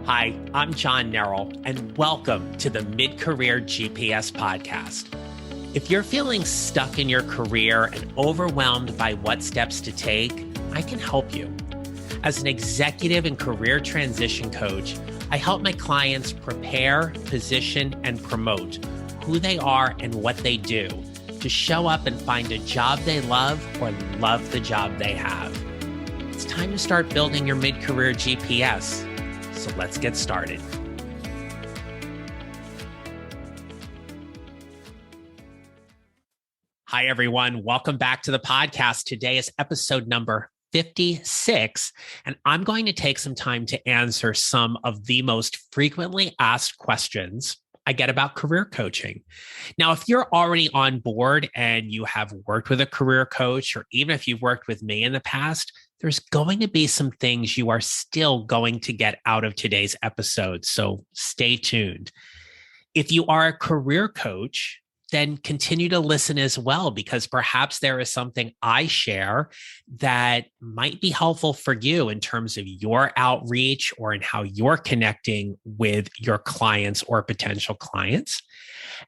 Hi, I'm John Nerrell, and welcome to the Mid-Career GPS podcast. If you're feeling stuck in your career and overwhelmed by what steps to take, I can help you. As an executive and career transition coach, I help my clients prepare, position, and promote who they are and what they do to show up and find a job they love or love the job they have. It's time to start building your mid-career GPS. So let's get started. Hi, everyone. Welcome back to the podcast. Today is episode number 56, and I'm going to take some time to answer some of the most frequently asked questions I get about career coaching. Now, if you're already on board and you have worked with a career coach, or even if you've worked with me in the past, there's going to be some things you are still going to get out of today's episode. So stay tuned. If you are a career coach, then continue to listen as well, because perhaps there is something I share that might be helpful for you in terms of your outreach or in how you're connecting with your clients or potential clients.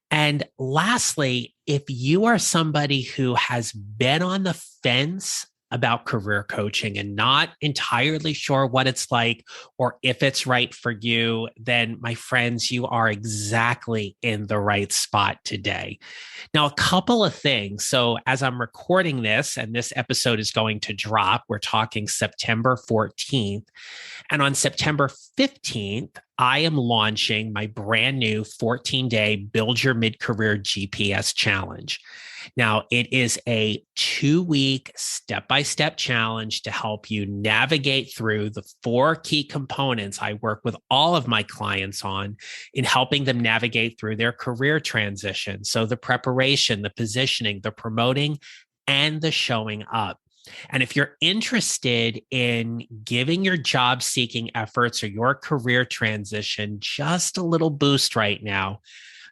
And lastly, if you are somebody who has been on the fence about career coaching and not entirely sure what it's like or if it's right for you, then my friends, you are exactly in the right spot today. Now, a couple of things. So as I'm recording this, and this episode is going to drop, we're talking September 14th. And on September 15th, I am launching my brand new 14-day Build Your Mid-Career GPS Challenge. Now, it is a 2-week step-by-step challenge to help you navigate through the 4 key components I work with all of my clients on in helping them navigate through their career transition. So the preparation, the positioning, the promoting, and the showing up. And if you're interested in giving your job seeking efforts or your career transition just a little boost right now,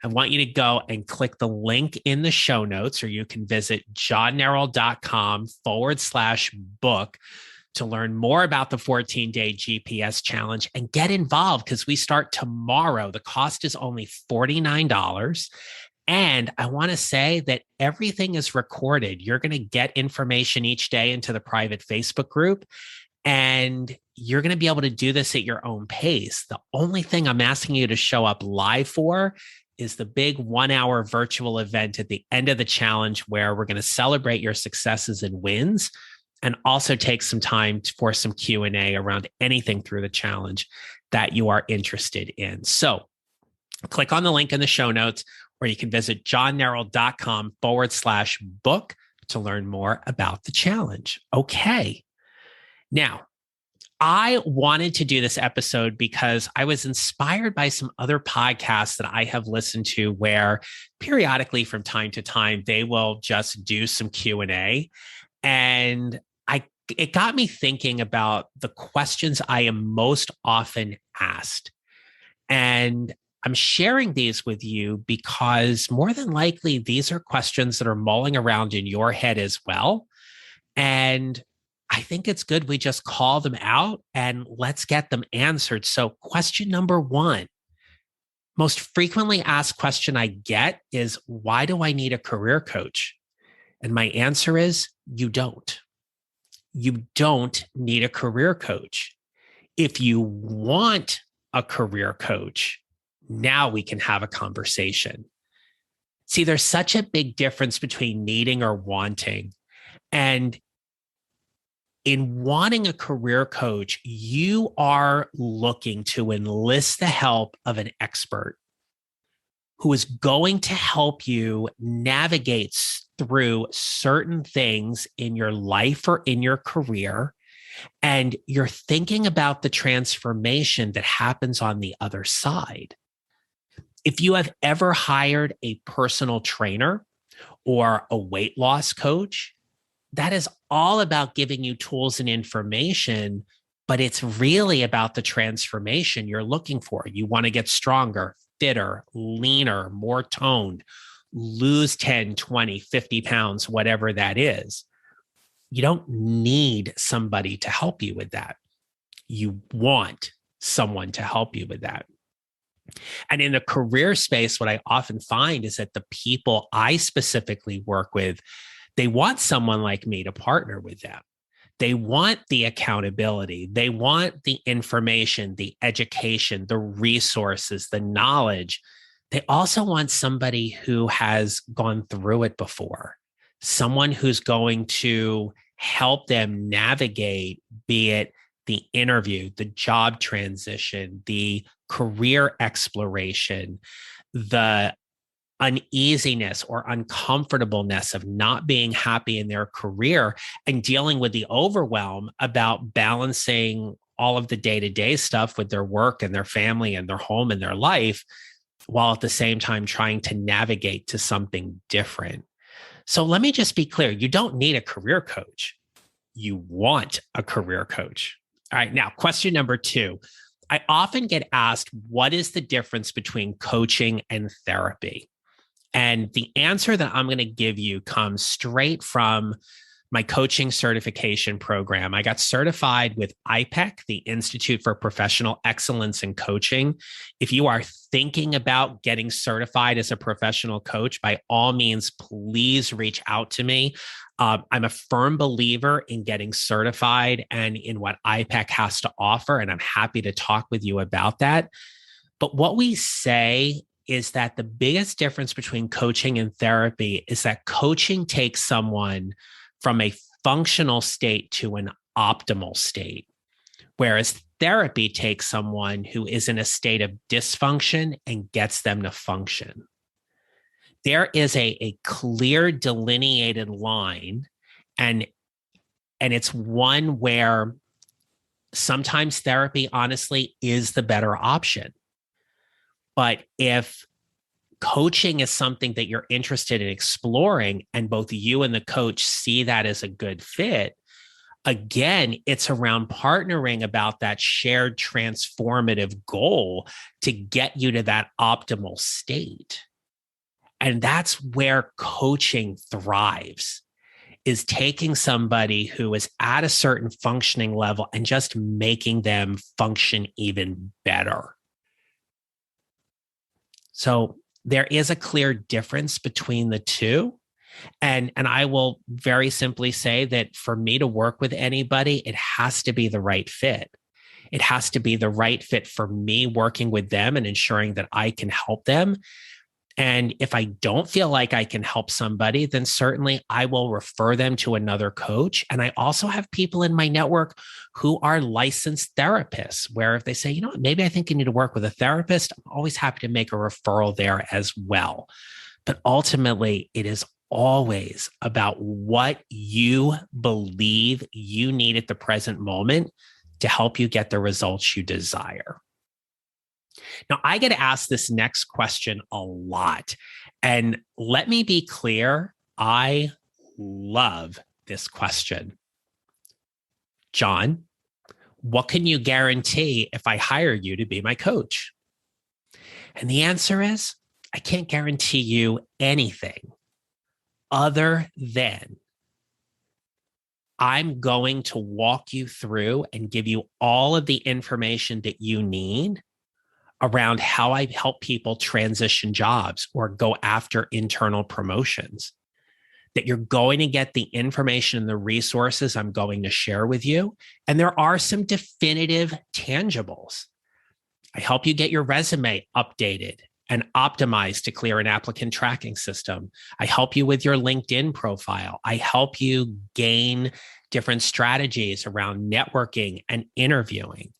I want you to go and click the link in the show notes, or you can visit johnnerrell.com/book to learn more about the 14-day GPS challenge and get involved, because we start tomorrow. The cost is only $49. And I want to say that everything is recorded. You're going to get information each day into the private Facebook group, and you're going to be able to do this at your own pace. The only thing I'm asking you to show up live for is the big 1-hour virtual event at the end of the challenge, where we're going to celebrate your successes and wins and also take some time for some Q&A around anything through the challenge that you are interested in. So click on the link in the show notes, or you can visit johnnerrell.com/book to learn more about the challenge. Okay. Now, I wanted to do this episode because I was inspired by some other podcasts that I have listened to, where periodically from time to time, they will just do some Q&A. And it got me thinking about the questions I am most often asked. And I'm sharing these with you because more than likely, these are questions that are mulling around in your head as well. And I think it's good we just call them out and let's get them answered. So question number 1, most frequently asked question I get is, why do I need a career coach? And my answer is, you don't. You don't need a career coach. If you want a career coach, now we can have a conversation. See, there's such a big difference between needing or wanting. And in wanting a career coach, you are looking to enlist the help of an expert who is going to help you navigate through certain things in your life or in your career. And you're thinking about the transformation that happens on the other side. If you have ever hired a personal trainer or a weight loss coach, that is all about giving you tools and information, but it's really about the transformation you're looking for. You want to get stronger, fitter, leaner, more toned, lose 10, 20, 50 pounds, whatever that is. You don't need somebody to help you with that. You want someone to help you with that. And in the career space, what I often find is that the people I specifically work with, they want someone like me to partner with them. They want the accountability. They want the information, the education, the resources, the knowledge. They also want somebody who has gone through it before, someone who's going to help them navigate, be it the interview, the job transition, the career exploration, the uneasiness or uncomfortableness of not being happy in their career and dealing with the overwhelm about balancing all of the day-to-day stuff with their work and their family and their home and their life, while at the same time trying to navigate to something different. So let me just be clear. You don't need a career coach. You want a career coach. All right. Now, question number 2. I often get asked, what is the difference between coaching and therapy? And the answer that I'm going to give you comes straight from my coaching certification program. I got certified with IPEC, the Institute for Professional Excellence in Coaching. If you are thinking about getting certified as a professional coach, by all means, please reach out to me. I'm a firm believer in getting certified and in what IPEC has to offer, and I'm happy to talk with you about that. But what we say is that the biggest difference between coaching and therapy is that coaching takes someone from a functional state to an optimal state, whereas therapy takes someone who is in a state of dysfunction and gets them to function. There is a clear delineated line, and it's one where sometimes therapy, honestly, is the better option. But if coaching is something that you're interested in exploring and both you and the coach see that as a good fit, again, it's around partnering about that shared transformative goal to get you to that optimal state. And that's where coaching thrives, is taking somebody who is at a certain functioning level and just making them function even better. So there is a clear difference between the two. And I will very simply say that for me to work with anybody, it has to be the right fit. It has to be the right fit for me working with them and ensuring that I can help them. And if I don't feel like I can help somebody, then certainly I will refer them to another coach. And I also have people in my network who are licensed therapists, where if they say, you know what, maybe I think you need to work with a therapist, I'm always happy to make a referral there as well. But ultimately, it is always about what you believe you need at the present moment to help you get the results you desire. Now, I get asked this next question a lot. And let me be clear, I love this question. John, what can you guarantee if I hire you to be my coach? And the answer is, I can't guarantee you anything other than I'm going to walk you through and give you all of the information that you need around how I help people transition jobs or go after internal promotions. That you're going to get the information and the resources I'm going to share with you. And there are some definitive tangibles. I help you get your resume updated and optimized to clear an applicant tracking system. I help you with your LinkedIn profile. I help you gain different strategies around networking and interviewing.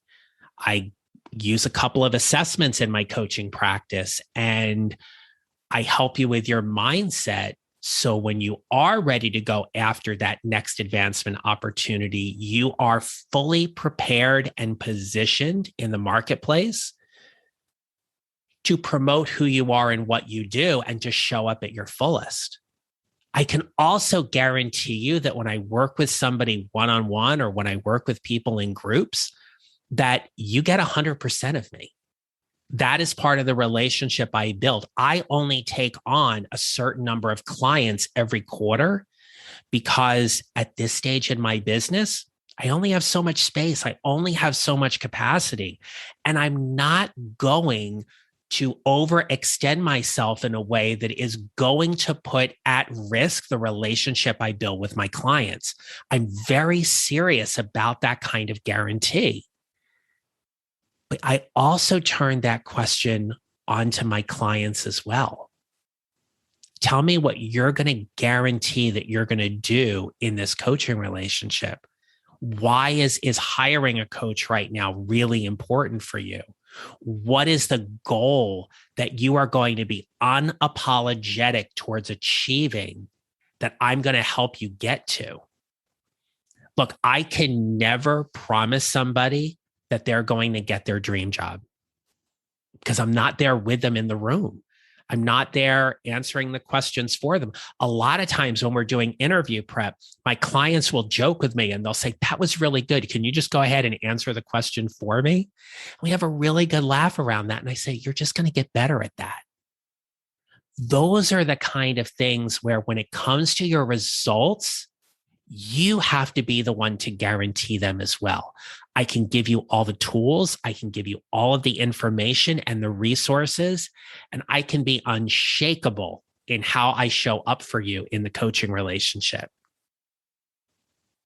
I use a couple of assessments in my coaching practice, and I help you with your mindset. So when you are ready to go after that next advancement opportunity, you are fully prepared and positioned in the marketplace to promote who you are and what you do and to show up at your fullest. I can also guarantee you that when I work with somebody one-on-one or when I work with people in groups, that you get 100% of me. That is part of the relationship I build. I only take on a certain number of clients every quarter because at this stage in my business, I only have so much space. I only have so much capacity. And I'm not going to overextend myself in a way that is going to put at risk the relationship I build with my clients. I'm very serious about that kind of guarantee. But I also turn that question onto my clients as well. Tell me what you're going to guarantee that you're going to do in this coaching relationship. Why is hiring a coach right now really important for you? What is the goal that you are going to be unapologetic towards achieving that I'm going to help you get to? Look, I can never promise somebody that they're going to get their dream job because I'm not there with them in the room. I'm not there answering the questions for them. A lot of times when we're doing interview prep, my clients will joke with me and they'll say, that was really good. Can you just go ahead and answer the question for me? We have a really good laugh around that. And I say, you're just going to get better at that. Those are the kind of things where when it comes to your results, you have to be the one to guarantee them as well. I can give you all the tools. I can give you all of the information and the resources, and I can be unshakable in how I show up for you in the coaching relationship.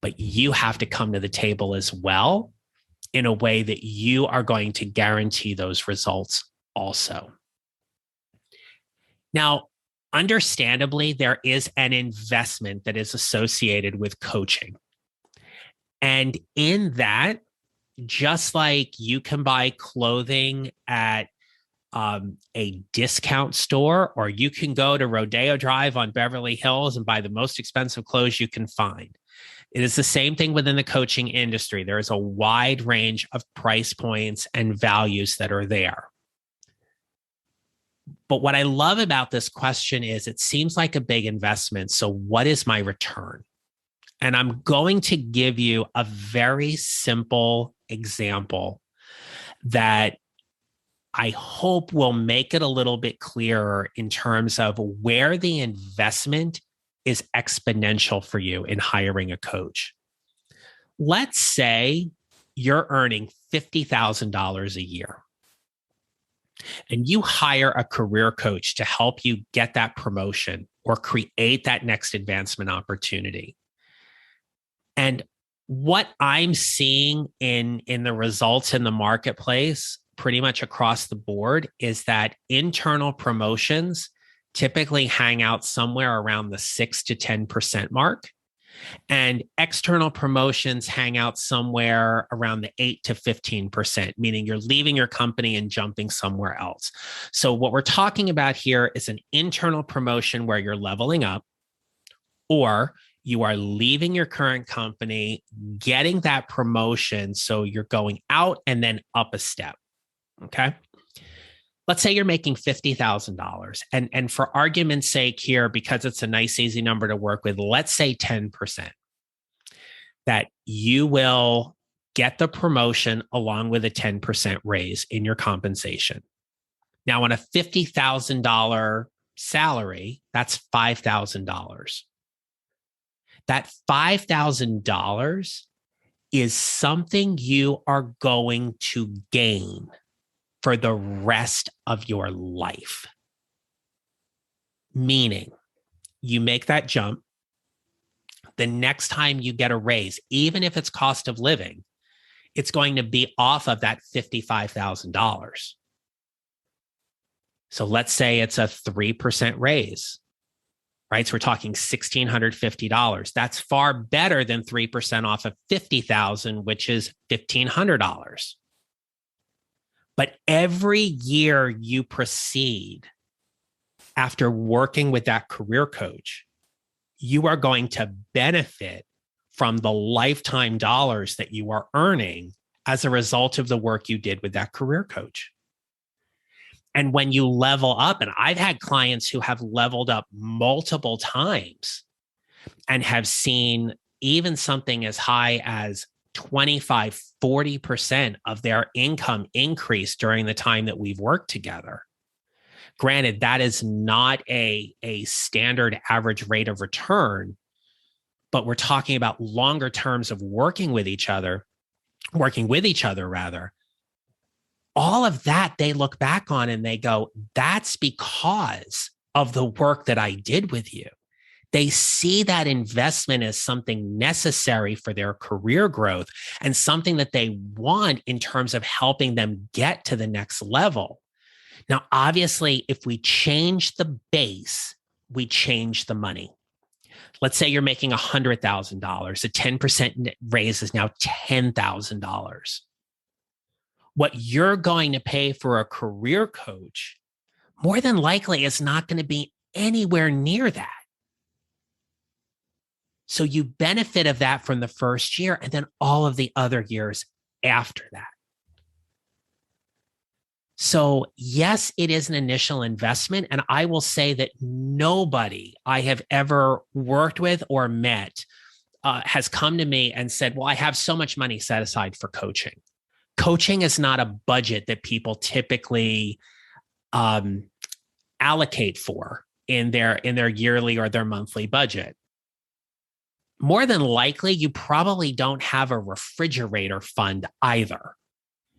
But you have to come to the table as well in a way that you are going to guarantee those results also. Now, understandably, there is an investment that is associated with coaching. And in that, just like you can buy clothing at a discount store, or you can go to Rodeo Drive on Beverly Hills and buy the most expensive clothes you can find. It is the same thing within the coaching industry. There is a wide range of price points and values that are there. But what I love about this question is it seems like a big investment. So what is my return? And I'm going to give you a very simple example that I hope will make it a little bit clearer in terms of where the investment is exponential for you in hiring a coach. Let's say you're earning $50,000 a year and you hire a career coach to help you get that promotion or create that next advancement opportunity. And what I'm seeing in the results in the marketplace pretty much across the board is that internal promotions typically hang out somewhere around the 6 to 10% mark. And external promotions hang out somewhere around the 8 to 15%, meaning you're leaving your company and jumping somewhere else. So what we're talking about here is an internal promotion where you're leveling up, or you are leaving your current company, getting that promotion. So you're going out and then up a step. Okay. Let's say you're making $50,000. And for argument's sake here, because it's a nice, easy number to work with, let's say 10%, that you will get the promotion along with a 10% raise in your compensation. Now, on a $50,000 salary, that's $5,000. That $5,000 is something you are going to gain for the rest of your life. Meaning, you make that jump, the next time you get a raise, even if it's cost of living, it's going to be off of that $55,000. So let's say it's a 3% raise, right? So we're talking $1,650. That's far better than 3% off of $50,000, which is $1,500. But every year you proceed after working with that career coach, you are going to benefit from the lifetime dollars that you are earning as a result of the work you did with that career coach. And when you level up, and I've had clients who have leveled up multiple times and have seen even something as high as 25, 40% of their income increase during the time that we've worked together. Granted, that is not a standard average rate of return, but we're talking about longer terms of working with each other rather, all of that they look back on and they go, that's because of the work that I did with you. They see that investment as something necessary for their career growth and something that they want in terms of helping them get to the next level. Now, obviously, if we change the base, we change the money. Let's say you're making $100,000. A 10% raise is now $10,000. What you're going to pay for a career coach, more than likely, is not going to be anywhere near that. So you benefit of that from the first year and then all of the other years after that. So yes, it is an initial investment. And I will say that nobody I have ever worked with or met has come to me and said, well, I have so much money set aside for coaching. Coaching is not a budget that people typically allocate for in their yearly or their monthly budget. More than likely, you probably don't have a refrigerator fund either.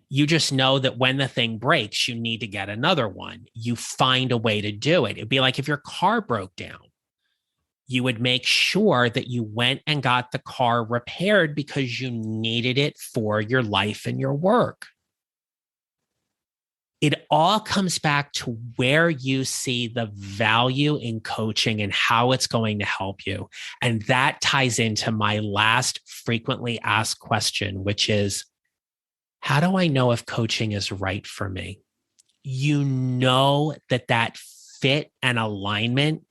You just know that when the thing breaks, you need to get another one. You find a way to do it. It'd be like if your car broke down, you would make sure that you went and got the car repaired because you needed it for your life and your work. It all comes back to where you see the value in coaching and how it's going to help you. And that ties into my last frequently asked question, which is, how do I know if coaching is right for me? You know that fit and alignment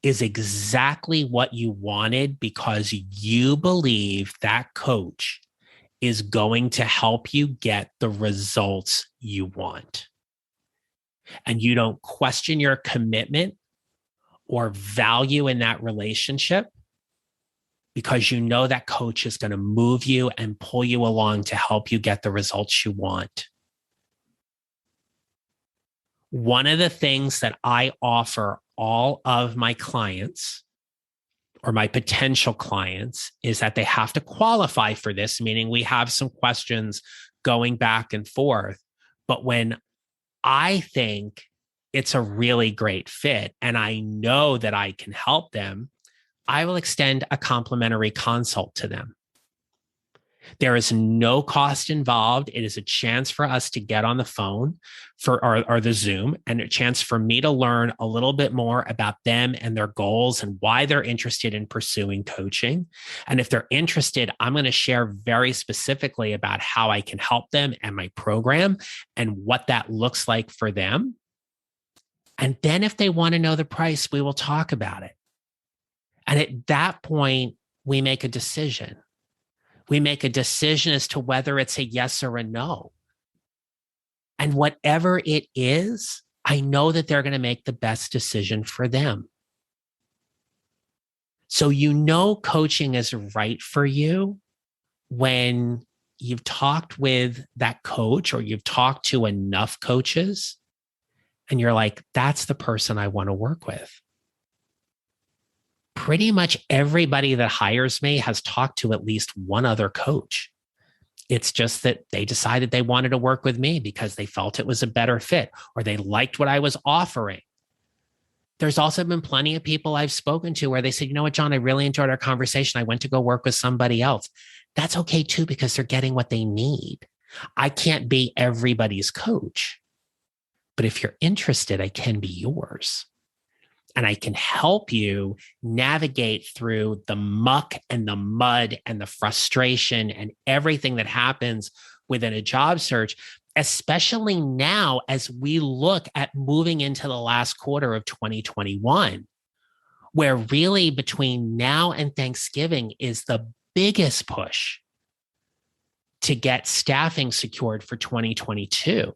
is exactly what you wanted because you believe that coach is going to help you get the results you want. And you don't question your commitment or value in that relationship because you know that coach is going to move you and pull you along to help you get the results you want. One of the things that I offer all of my clients or my potential clients is that they have to qualify for this, meaning we have some questions going back and forth. But when I think it's a really great fit and I know that I can help them, I will extend a complimentary consult to them. There is no cost involved. It is a chance for us to get on the phone or the Zoom, and a chance for me to learn a little bit more about them and their goals and why they're interested in pursuing coaching. And if they're interested, I'm going to share very specifically about how I can help them and my program and what that looks like for them. And then if they want to know the price, we will talk about it. And at that point, we make a decision. We make a decision as to whether it's a yes or a no. And whatever it is, I know that they're going to make the best decision for them. So you know coaching is right for you when you've talked with that coach or you've talked to enough coaches and you're like, that's the person I want to work with. Pretty much everybody that hires me has talked to at least one other coach. It's just that they decided they wanted to work with me because they felt it was a better fit or they liked what I was offering. There's also been plenty of people I've spoken to where they said, you know what, John, I really enjoyed our conversation. I went to go work with somebody else. That's okay too, because they're getting what they need. I can't be everybody's coach, but if you're interested, I can be yours. And I can help you navigate through the muck and the mud and the frustration and everything that happens within a job search, especially now as we look at moving into the last quarter of 2021, where really between now and Thanksgiving is the biggest push to get staffing secured for 2022.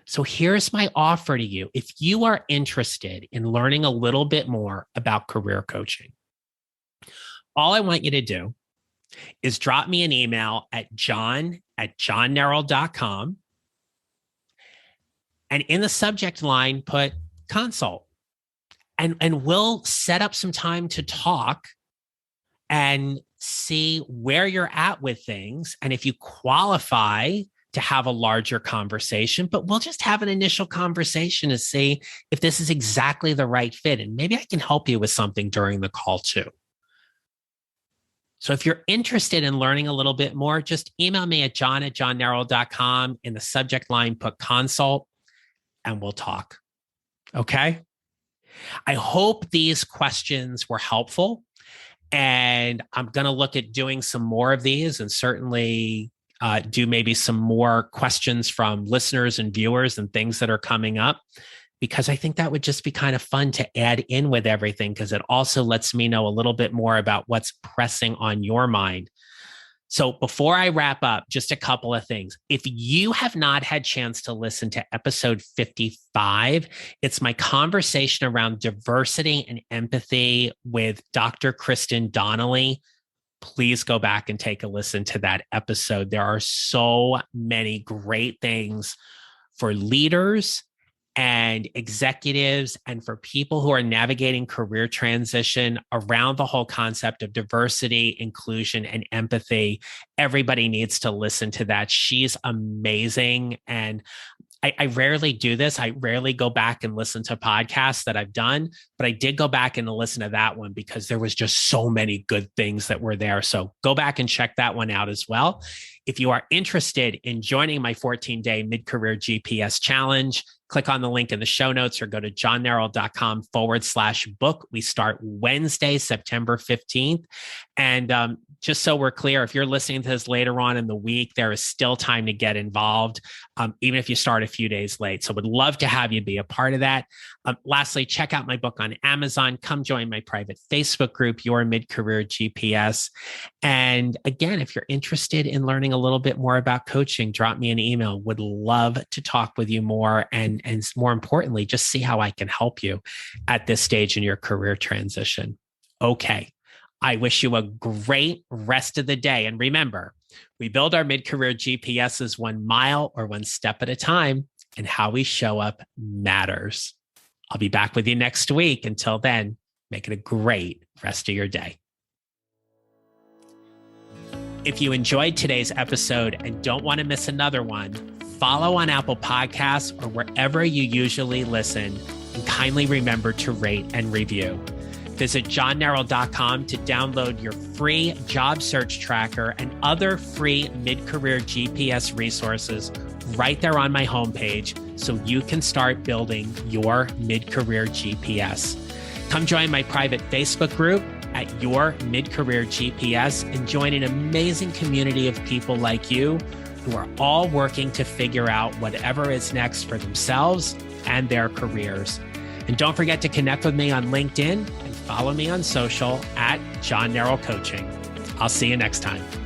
So here's my offer to you. If you are interested in learning a little bit more about career coaching, all I want you to do is drop me an email at john@johnneral.com. And in the subject line, put consult. And we'll set up some time to talk and see where you're at with things. And if you qualify to have a larger conversation, but we'll just have an initial conversation to see if this is exactly the right fit. And maybe I can help you with something during the call too. So if you're interested in learning a little bit more, just email me at john@johnnarroll.com. In the subject line, put consult, and we'll talk. Okay? I hope these questions were helpful. And I'm going to look at doing some more of these, and certainly do maybe some more questions from listeners and viewers and things that are coming up, because I think that would just be kind of fun to add in with everything, because it also lets me know a little bit more about what's pressing on your mind. So before I wrap up, just a couple of things. If you have not had a chance to listen to episode 55, it's my conversation around diversity and empathy with Dr. Kristen Donnelly. Please go back and take a listen to that episode. There are so many great things for leaders and executives and for people who are navigating career transition around the whole concept of diversity, inclusion, and empathy. Everybody needs to listen to that. She's amazing. And I rarely do this. I rarely go back and listen to podcasts that I've done, but I did go back and listen to that one because there was just so many good things that were there. So go back and check that one out as well. If you are interested in joining my 14-day mid-career GPS challenge, click on the link in the show notes or go to johnnarroll.com/book. We start Wednesday, September 15th. And just so we're clear, if you're listening to this later on in the week, there is still time to get involved, even if you start a few days late. So would love to have you be a part of that. Lastly, check out my book on Amazon. Come join my private Facebook group, Your Mid-Career GPS. And again, if you're interested in learning a little bit more about coaching, drop me an email. Would love to talk with you more. And more importantly, just see how I can help you at this stage in your career transition. Okay. I wish you a great rest of the day. And remember, we build our mid-career GPSs 1 mile or 1 step at a time, and how we show up matters. I'll be back with you next week. Until then, make it a great rest of your day. If you enjoyed today's episode and don't want to miss another one, follow on Apple Podcasts or wherever you usually listen, and kindly remember to rate and review. Visit johnnarroll.com to download your free job search tracker and other free mid-career GPS resources right there on my homepage so you can start building your mid-career GPS. Come join my private Facebook group at Your Mid-Career GPS and join an amazing community of people like you who are all working to figure out whatever is next for themselves and their careers. And don't forget to connect with me on LinkedIn and follow me on social at John Narroll Coaching. I'll see you next time.